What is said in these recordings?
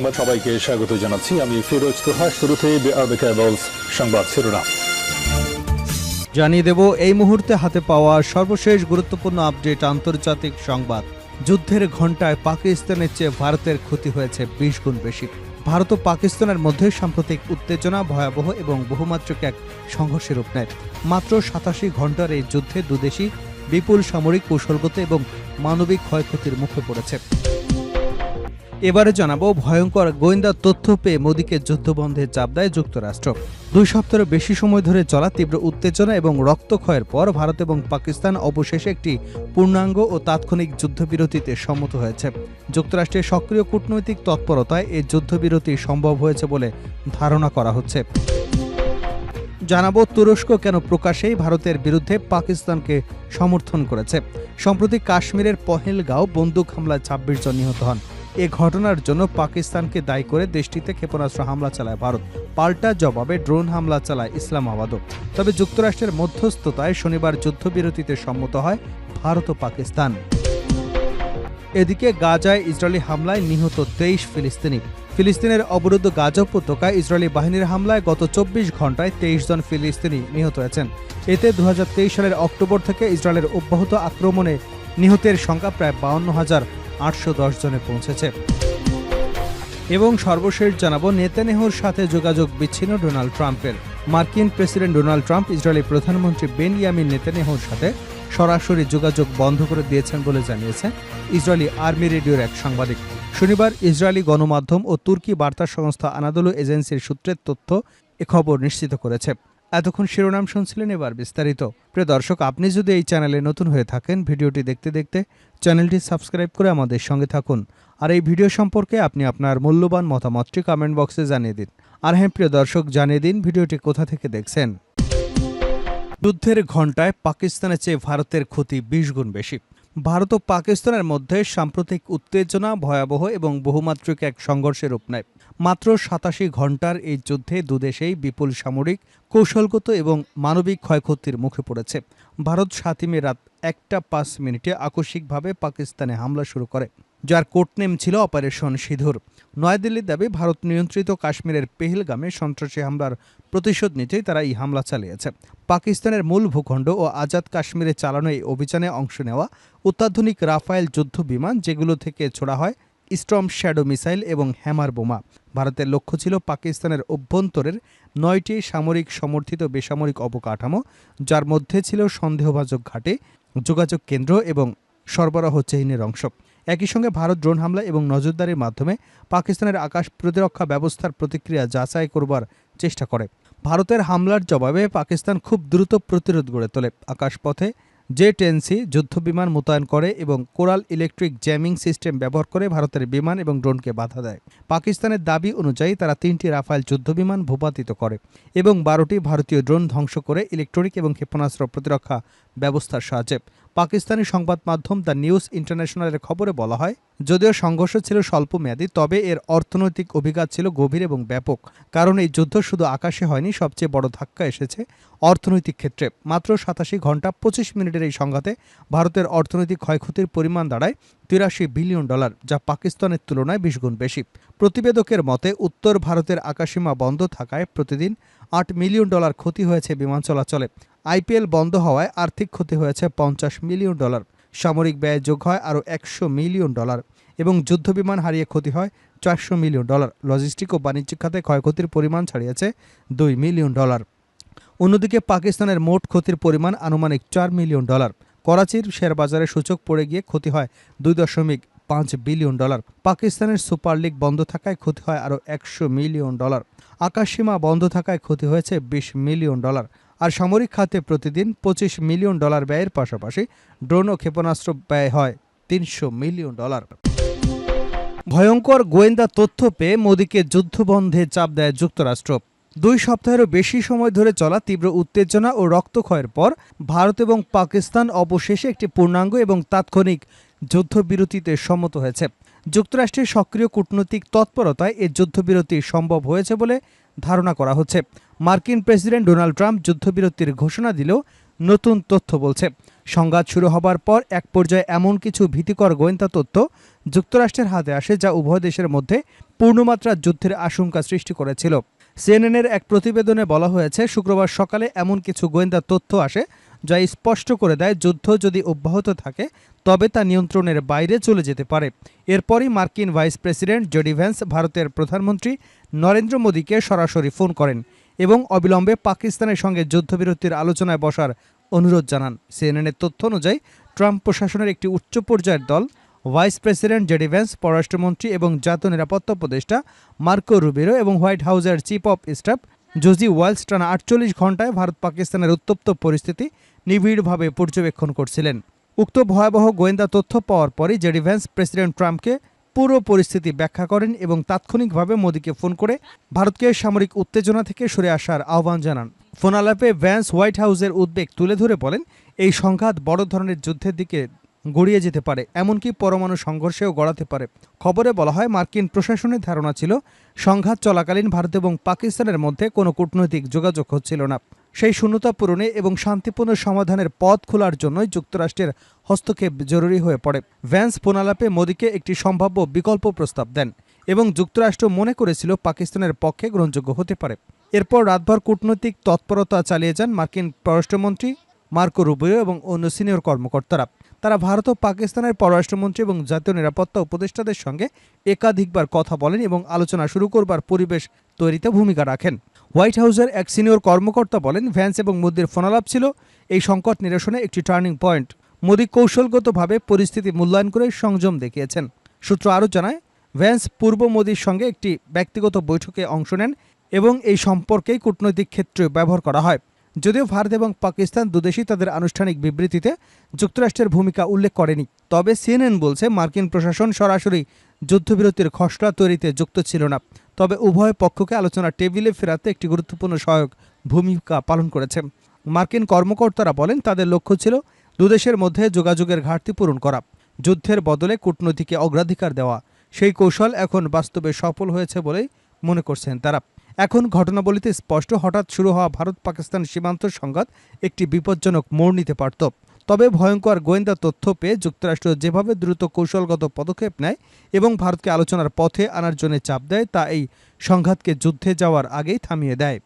সংবাদ সবাইকে স্বাগত জানাচ্ছি। আমি ফিরোজ তোহা। শুরুতেই সংবাদ শিরোনাম জানিয়ে দেব এই মুহূর্তে হাতে পাওয়া সর্বশেষ গুরুত্বপূর্ণ আপডেট। আন্তর্জাতিক সংবাদ। যুদ্ধের ঘণ্টায় পাকিস্তানের চেয়ে ভারতের ক্ষতি হয়েছে 20 গুণ বেশি। ভারত ও পাকিস্তানের মধ্যে সাম্প্রতিক উত্তেজনা ভয়াবহ এবং বহুমাত্রিক এক সংঘর্ষের রূপ নেয়। মাত্র 87 ঘণ্টার এই যুদ্ধে দুদেশই বিপুল সামরিক, কৌশলগত এবং মানবিক ক্ষয়ক্ষতির মুখে পড়েছে। এবারে জানাবো, ভয়ঙ্কর গোয়েন্দা তথ্য পেয়ে মোদীকে যুদ্ধবন্ধে চাপ দেয় যুক্তরাষ্ট্র। 2 সপ্তাহের বেশি সময় ধরে চলা তীব্র উত্তেজনা এবং রক্তক্ষয়ের পর ভারত এবং পাকিস্তান অবশেষে একটি পূর্ণাঙ্গ ও তাৎক্ষণিক যুদ্ধবিরতিতে সম্মত হয়েছে। যুক্তরাষ্ট্রের সক্রিয় কূটনৈতিক তৎপরতায় এই যুদ্ধবিরতি সম্ভব হয়েছে বলে ধারণা করা হচ্ছে। জানাবো, তুরস্ক কেন প্রকাশ্যেই ভারতের বিরুদ্ধে পাকিস্তানকে সমর্থন করেছে। সম্প্রতি কাশ্মীরের পহেলগাঁও বন্দুক হামলায় 26 জন নিহত হন। এ ঘটনার জন্য পাকিস্তানকে দায়ী করে দেশটিতে ক্ষেপণাস্ত্র হামলা চালায় ভারত। পাল্টা জবাবে ড্রোন হামলা চালায় ইসলামাবাদও। তবে যুক্তরাষ্ট্রের মধ্যস্থতায় শনিবার যুদ্ধবিরতিতে সম্মত হয় ভারত ও পাকিস্তান। এদিকে গাজায় ইসরায়েলি হামলায় নিহত 23 ফিলিস্তিনি। ফিলিস্তিনের অবরুদ্ধ গাজা উপত্যকায় ইসরায়েলি বাহিনীর হামলায় গত 24 ঘণ্টায় 23 জন ফিলিস্তিনি নিহত হয়েছেন। এতে 2023 সালের অক্টোবর থেকে ইসরায়েলের অব্যাহত আক্রমণে নিহতের সংখ্যা প্রায় 52,810 জনে পৌঁছেছে। এবং সর্বশেষ জানাবো, নেতানিয়াহুর সাথে যোগাযোগ বিচ্ছিন্ন ডোনাল্ড ট্রাম্পের। মার্কিন প্রেসিডেন্ট ডোনাল্ড ট্রাম্প ইসরায়েলি প্রধানমন্ত্রী বেনিয়ামিন নেতানিয়াহুর সাথে সরাসরি যোগাযোগ বন্ধ করে দিয়েছেন বলে জানিয়েছে ইসরায়েলি আর্মি রেডিওর এক সাংবাদিক। শনিবার ইসরায়েলি গণমাধ্যম ও তুর্কি বার্তা সংস্থা আনাদোলু এজেন্সির সূত্রের তথ্য এ খবর নিশ্চিত করেছে। এতক্ষণ শিরোনাম শুনছিলেন, এবার বিস্তারিত। প্রিয় দর্শক, আপনি যদি এই চ্যানেলে নতুন হয়ে থাকেন, ভিডিওটি দেখতে দেখতে চ্যানেলটি সাবস্ক্রাইব করে আমাদের সঙ্গে থাকুন। আর এই ভিডিও সম্পর্কে আপনি আপনার মূল্যবান মতামতটি কমেন্ট বক্সে জানিয়ে দিন। আর হ্যাঁ প্রিয় দর্শক, জানিয়ে দিন ভিডিওটি কোথা থেকে দেখছেন। যুদ্ধের ঘণ্টায় পাকিস্তানের চেয়ে ভারতের ক্ষতি 20 গুণ বেশি। ভারত ও পাকিস্তানের মধ্যে সাম্প্রতিক উত্তেজনা ভয়াবহ এবং বহুমাত্রিক এক সংঘর্ষের রূপ নেয়। মাত্র 87 ঘণ্টার এই যুদ্ধে দুদেশেই বিপুল সামরিক, কৌশলগত এবং মানবিক ক্ষয়ক্ষতির মুখে পড়েছে। ভারত 7 মে রাত 1:05 আকস্মিকভাবে পাকিস্তানে হামলা শুরু করে, যার কোডনেম ছিল অপারেশন সিঁদুর। নয়াদিল্লির দাবি, ভারত নিয়ন্ত্রিত কাশ্মীরের পেহেলগামে সন্ত্রাসী হামলার প্রতিশোধ নিতেই তারা এই হামলা চালিয়েছে। পাকিস্তানের মূল ভূখণ্ড ও আজাদ কাশ্মীরে চালানো এই অভিযানে অংশ নেওয়া অত্যাধুনিক রাফায়েল যুদ্ধ বিমান, যেগুলো থেকে ছোড়া হয় স্টর্ম শ্যাডো মিসাইল এবং হ্যামার বোমা। ভারতের লক্ষ্য ছিল পাকিস্তানের অভ্যন্তরের 9টি সামরিক সমর্থিত বেসামরিক অবকাঠামো, যার মধ্যে ছিল সন্দেহভাজন ঘাঁটি, যোগাযোগ কেন্দ্র এবং সরবরাহ চেইনের অংশ। একই সঙ্গে ভারত ড্রোন হামলা এবং নজরদারির মাধ্যমে পাকিস্তানের আকাশ প্রতিরক্ষা ব্যবস্থার প্রতিক্রিয়া যাচাই করবার চেষ্টা করে। ভারতের হামলার জবাবে পাকিস্তান খুব দ্রুত প্রতিরোধ গড়ে তোলে। আকাশপথে জে-10C যুদ্ধবিমান মোতায়েন করে এবং কোরাল ইলেকট্রিক জ্যামিং সিস্টেম ব্যবহার করে ভারতের বিমান এবং ড্রোনকে বাধা দেয়। পাকিস্তানের দাবি অনুযায়ী তারা 3টি রাফায়েল যুদ্ধবিমান ভূপাতিত করে এবং 12টি ভারতীয় ড্রোন ধ্বংস করে ইলেকট্রনিক এবং ক্ষেপণাস্ত্র প্রতিরক্ষা ব্যবস্থার সাহায্যে। পাকিস্তানি সংবাদ মাধ্যম দ্য নিউজ ইন্টারন্যাশনালের খবরে বলা হয়, যদিও সংঘর্ষ ছিল স্বল্পমেয়াদী, তবে এর অর্থনৈতিক অভিঘাত ছিল গভীর এবং ব্যাপক। কারণ এই যুদ্ধ শুধু আকাশে হয়নি, সবচেয়ে বড় ধাক্কা এসেছে অর্থনৈতিক ক্ষেত্রে। মাত্র 87 ঘণ্টা 25 মিনিটের এই সংঘাতে ভারতের অর্থনৈতিক ক্ষয়ক্ষতির পরিমাণ দাঁড়ায় $83 বিলিয়ন, যা পাকিস্তানের তুলনায় 20 গুণ বেশি। প্রতিবেদকের মতে, উত্তর ভারতের আকাশসীমা বন্ধ থাকায় প্রতিদিন $8 মিলিয়ন ক্ষতি হয়েছে বিমান চলাচলে। IPL বন্ধ হওয়ায় আর্থিক ক্ষতি হয়েছে $50 মিলিয়ন। সামরিক ব্যয় যোগ হয় আরও $100 মিলিয়ন এবং যুদ্ধবিমান হারিয়ে ক্ষতি হয় $400 মিলিয়ন। লজিস্টিক ও বাণিজ্যিক খাতে ক্ষয়ক্ষতির পরিমাণ ছাড়িয়েছে $2 মিলিয়ন। অন্যদিকে পাকিস্তানের মোট ক্ষতির পরিমাণ আনুমানিক $4 মিলিয়ন। করাচির শেয়ারবাজারে সূচক পড়ে গিয়ে ক্ষতি হয় $2.5 বিলিয়ন। পাকিস্তানের সুপার লিগ বন্ধ থাকায় ক্ষতি হয় আরও $100 মিলিয়ন। আকাশসীমা বন্ধ থাকায় ক্ষতি হয়েছে $20 মিলিয়ন। আর সামরিক খাতে প্রতিদিন $25 মিলিয়ন ব্যয়ের পাশাপাশি ড্রোন ও ক্ষেপণাস্ত্র ব্যয় হয় $300 মিলিয়ন। ভয়ঙ্কর গোয়েন্দা তথ্য পেয়ে মোদীকে যুদ্ধবন্ধে চাপ দেয় যুক্তরাষ্ট্র। 2 সপ্তাহেরও বেশি সময় ধরে চলা তীব্র উত্তেজনা ও রক্তক্ষয়ের পর ভারত এবং পাকিস্তান অবশেষে একটি পূর্ণাঙ্গ এবং তাৎক্ষণিক যুদ্ধবিরতিতে সম্মত হয়েছে। যুক্তরাষ্ট্রের সক্রিয় কূটনৈতিক তৎপরতায় এ যুদ্ধবিরতি সম্ভব হয়েছে বলে ধারণা করা হচ্ছে। মার্কিন প্রেসিডেন্ট ডোনাল্ড ট্রাম্প যুদ্ধবিরতির ঘোষণা দিলেও নতুন তথ্য বলছে, সংঘাত শুরু হবার পর এক পর্যায়ে এমন কিছু ভীতিকর গোয়েন্দা তথ্য যুক্তরাষ্ট্রের হাতে আসে যা উভয় দেশের মধ্যে পূর্ণমাত্রার যুদ্ধের আশঙ্কা সৃষ্টি করেছিল। সিএনএনের এক প্রতিবেদনে বলা হয়েছে, শুক্রবার সকালে এমন কিছু গোয়েন্দা তথ্য আসে যা স্পষ্ট করে দেয় যুদ্ধ যদি অব্যাহত থাকে তবে তা নিয়ন্ত্রণের বাইরে চলে যেতে পারে। এরপরই মার্কিন ভাইস প্রেসিডেন্ট জেডি ভ্যান্স ভারতের প্রধানমন্ত্রী নরেন্দ্র মোদীকে সরাসরি ফোন করেন এবং অবিলম্বে পাকিস্তানের সঙ্গে যুদ্ধবিরতির আলোচনায় বসার অনুরোধ জানান। সিএনএনের তথ্য অনুযায়ী ট্রাম্প প্রশাসনের একটি উচ্চ পর্যায়ের দল ভাইস প্রেসিডেন্ট জেডি ভ্যান্স, পররাষ্ট্রমন্ত্রী এবং জাতীয় নিরাপত্তা উপদেষ্টা মার্কো রুবিরো এবং হোয়াইট হাউসের চিফ অব স্টাফ জোজি ওয়ালস টানা ৪৮ ঘণ্টায় ভারত পাকিস্তানের উত্তপ্ত পরিস্থিতি নিবিড়ভাবে পর্যবেক্ষণ করছিলেন। উক্ত ভয়াবহ গোয়েন্দা তথ্য পাওয়ার পরই জেডি ভ্যান্স প্রেসিডেন্ট ট্রাম্পকে পুরো পরিস্থিতি ব্যাখ্যা করেন এবং তাৎক্ষণিকভাবে মোদীকে ফোন করে ভারতকে সামরিক উত্তেজনা থেকে সরে আসার আহ্বান জানান। ফোন আলাপে ভ্যান্স হোয়াইট হাউসের উদ্বেগ তুলে ধরে বলেন, এই সংঘাত বড় ধরনের যুদ্ধের দিকে গড়িয়ে যেতে পারে, এমনকি পরমাণু সংঘর্ষেও গড়াতে পারে। খবরে বলা হয়, মার্কিন প্রশাসনের ধারণা ছিল সংঘাত চলাকালীন ভারত এবং পাকিস্তানের মধ্যে কোনো কূটনৈতিক যোগাযোগ হচ্ছিল না। সেই শূন্যতা পূরণে এবং শান্তিপূর্ণ সমাধানের পথ খোলার জন্যই যুক্তরাষ্ট্রের হস্তক্ষেপ জরুরি হয়ে পড়ে। ভ্যান্স ফোন আলাপে মোদীকে একটি সম্ভাব্য বিকল্প প্রস্তাব দেন এবং যুক্তরাষ্ট্র মনে করেছিল পাকিস্তানের পক্ষে গ্রহণযোগ্য হতে পারে। এরপর রাতভর কূটনৈতিক তৎপরতা চালিয়ে যান মার্কিন পররাষ্ট্রমন্ত্রী মার্কো রুবিও এবং অন্য সিনিয়র কর্মকর্তারা। তারা ভারত ও পাকিস্তানের পররাষ্ট্রমন্ত্রী এবং জাতীয় নিরাপত্তা উপদেষ্টাদের সঙ্গে একাধিকবার কথা বলেন এবং আলোচনা শুরু করবার পরিবেশ তৈরিতে ভূমিকা রাখেন। হোয়াইট হাউসের এক সিনিয়র কর্মকর্তা বলেন, ভ্যান্স এবং মোদির ফোনালাপ ছিল এই সংকট নিরসনে একটি টার্নিং পয়েন্ট। মোদি কৌশলগতভাবে পরিস্থিতি মূল্যায়ন করে সংযম দেখিয়েছেন। সূত্র আরও জানায়, ভ্যান্স পূর্ব মোদির সঙ্গে একটি ব্যক্তিগত বৈঠকে অংশ নেন এবং এই সম্পর্কেই কূটনৈতিক ক্ষেত্রে ব্যবহার করা হয়। যদিও ভারত এবং পাকিস্তান দুদেশই তাদের আনুষ্ঠানিক বিবৃতিতে যুক্তরাষ্ট্রের ভূমিকা উল্লেখ করেনি, তবে সিএনএন বলছে মার্কিন প্রশাসন সরাসরি যুদ্ধবিরতির খসড়া তৈরিতে যুক্ত ছিল না, তবে উভয় পক্ষকে আলোচনার টেবিলে ফেরাতে একটি গুরুত্বপূর্ণ সহায়ক ভূমিকা পালন করেছে। মার্কিন কর্মকর্তারা বলেন, তাদের লক্ষ্য ছিল দুদেশের মধ্যে যোগাযোগের ঘাটতি পূরণ করা, যুদ্ধের বদলে কূটনীতিকে অগ্রাধিকার দেওয়া। সেই কৌশল এখন বাস্তবে সফল হয়েছে বলেই মনে করছেন তারা। এখন ঘটনাবলিতে স্পষ্ট, হঠাৎ শুরু হওয়া ভারত পাকিস্তান সীমান্ত সংঘাত একটি বিপজ্জনক মোড় নিতে পারত। তবে ভয়ঙ্কর গোয়েন্দা তথ্য পেয়ে যুক্তরাষ্ট্র যেভাবে দ্রুত কৌশলগত পদক্ষেপ নেয় এবং ভারতকে আলোচনার পথে আনার জন্য চাপ দেয়, তা এই সংঘাতকে যুদ্ধে যাওয়ার আগেই থামিয়ে দেয়।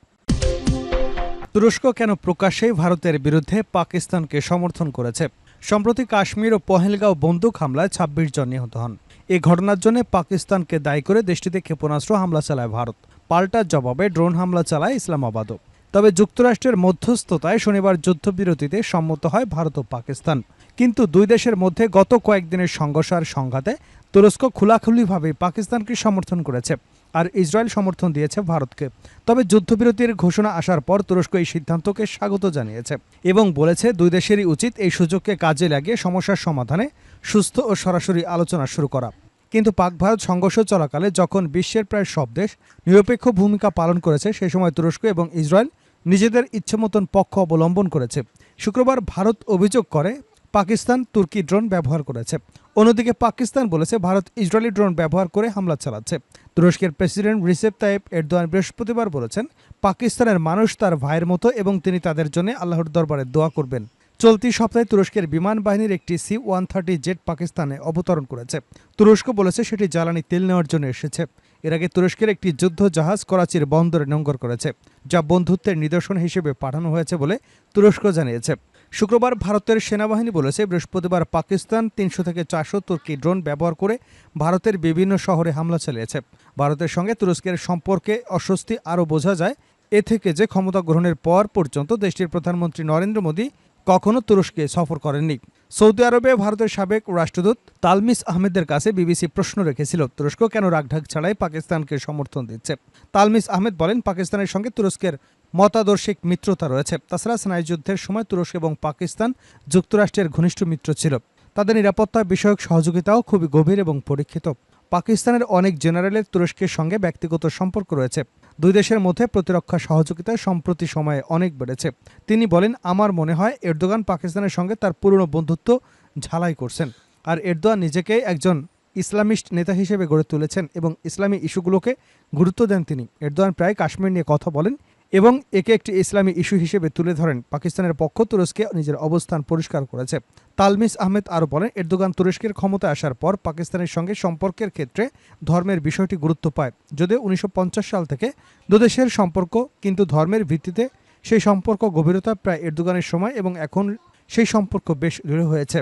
তুরস্ক কেন প্রকাশ্যেই ভারতের বিরুদ্ধে পাকিস্তানকে সমর্থন করেছে? সম্প্রতি কাশ্মীর ও পহেলগাঁও বন্দুক হামলায় ২৬ জন নিহত হন। এই ঘটনার জন্য পাকিস্তানকে দায়ী করে দেশটিতে ক্ষেপণাস্ত্র হামলা চালায় ভারত। পাল্টা জবাবে ড্রোন হামলা চালায় ইসলামাবাদও। তবে যুক্তরাষ্ট্রের মধ্যস্থতায় শনিবার যুদ্ধবিরতিতে সম্মত হয় ভারত ও পাকিস্তান। কিন্তু দুই দেশের মধ্যে গত কয়েকদিনের সংঘর্ষ আর সংঘাতে তুরস্ক খোলাখুলিভাবে পাকিস্তানকে সমর্থন করেছে আর ইসরায়েল সমর্থন দিয়েছে ভারতকে। তবে যুদ্ধবিরতির ঘোষণা আসার পর তুরস্ক এই সিদ্ধান্তকে স্বাগত জানিয়েছে এবং বলেছে দুই দেশেরই উচিত এই সুযোগকে কাজে লাগিয়ে সমস্যার সমাধানে সুস্থ ও সরাসরি আলোচনা শুরু করা। কিন্তু পাক ভারত সংঘর্ষ চলাকালে যখন বিশ্বের প্রায় সব দেশ নিরপেক্ষ ভূমিকা পালন করেছে, সেই সময় তুরস্ক এবং ইসরায়েল নিজেদের ইচ্ছেমতন পক্ষ অবলম্বন করেছে। শুক্রবার ভারত অভিযোগ করে পাকিস্তান তুর্কি ড্রোন ব্যবহার করেছে। অন্যদিকে পাকিস্তান বলেছে ভারত ইসরায়েলি ড্রোন ব্যবহার করে হামলা চালাচ্ছে। তুরস্কের প্রেসিডেন্ট রিসেপ তাইপ এরদোয়ান বৃহস্পতিবার বলেছেন, পাকিস্তানের মানুষ তার ভাইয়ের মতো এবং তিনি তাদের জন্য আল্লাহর দরবারে দোয়া করবেন। চলতি সপ্তাহে তুরস্কের বিমান বাহিনীর একটি C-130 জেট পাকিস্তানে অবতরণ করেছে। তুরস্ক বলেছে সেটি জ্বালানি তেল নেওয়ার জন্য এসেছে। এর আগে তুরস্কের একটি যুদ্ধ জাহাজ করাচির বন্দরে নোঙর করেছে, যা বন্ধুত্বের নিদর্শন হিসেবে পাঠানো হয়েছে বলে তুরস্ক জানিয়েছে। শুক্রবার ভারতের সেনাবাহিনী বলেছে, বৃহস্পতিবার পাকিস্তান ৩০০ থেকে ৪০০ তুর্কি ড্রোন ব্যবহার করে ভারতের বিভিন্ন শহরে হামলা চালিয়েছে। ভারতের সঙ্গে তুরস্কের সম্পর্কে অস্বস্তি আরও বোঝা যায় এ থেকে যে ক্ষমতা গ্রহণের পর পর্যন্ত দেশটির প্রধানমন্ত্রী নরেন্দ্র মোদী কখনো তুরস্কে সফর করেননি। সৌদি আরবে ভারতের সাবেক রাষ্ট্রদূত তালমিস আহমেদের কাছে বিবিসি প্রশ্ন রেখেছিল, তুরস্ক কেন রাগঢাক ছাড়াই পাকিস্তানকে সমর্থন দিচ্ছে। তালমিস আহমেদ বলেন, পাকিস্তানের সঙ্গে তুরস্কের মতাদর্শিক মিত্রতা রয়েছে। তাছাড়া স্নায়ুযুদ্ধের সময় তুরস্ক এবং পাকিস্তান যুক্তরাষ্ট্রের ঘনিষ্ঠ মিত্র ছিল। তাদের নিরাপত্তা বিষয়ক সহযোগিতাও খুবই গভীর এবং পরীক্ষিত। পাকিস্তানের অনেক জেনারেলের তুরস্কের সঙ্গে ব্যক্তিগত সম্পর্ক রয়েছে। দুই দেশের মধ্যে প্রতিরক্ষা সহযোগিতা সম্প্রতি সময়ে অনেক বেড়েছে। তিনি বলেন, আমার মনে হয় এরদোগান পাকিস্তানের সঙ্গে তার পুরনো বন্ধুত্ব ঝালাই করছেন, আর এরদোয়ান নিজেকে একজন ইসলামিস্ট নেতা হিসেবে গড়ে তুলেছেন এবং ইসলামী ইস্যুগুলোকে গুরুত্ব দেন তিনি। এরদোয়ান প্রায় কাশ্মীর নিয়ে কথা বলেন এবং একে একটি ইসলামী ইস্যু হিসেবে তুলে ধরেন। পাকিস্তানের পক্ষ তুরস্কে নিজের অবস্থান পরিষ্কার করেছে। তালমিস আহমেদ আরও বলেন, এরদোগান তুরস্কের ক্ষমতায় আসার পর পাকিস্তানের সঙ্গে সম্পর্কের ক্ষেত্রে ধর্মের বিষয়টি গুরুত্ব পায়। যদিও 1950 সাল থেকে দুদেশের সম্পর্ক, কিন্তু ধর্মের ভিত্তিতে সেই সম্পর্ক গভীরতা প্রায় এরদোগানের সময় এবং এখন সেই সম্পর্ক বেশ দৃঢ় হয়েছে।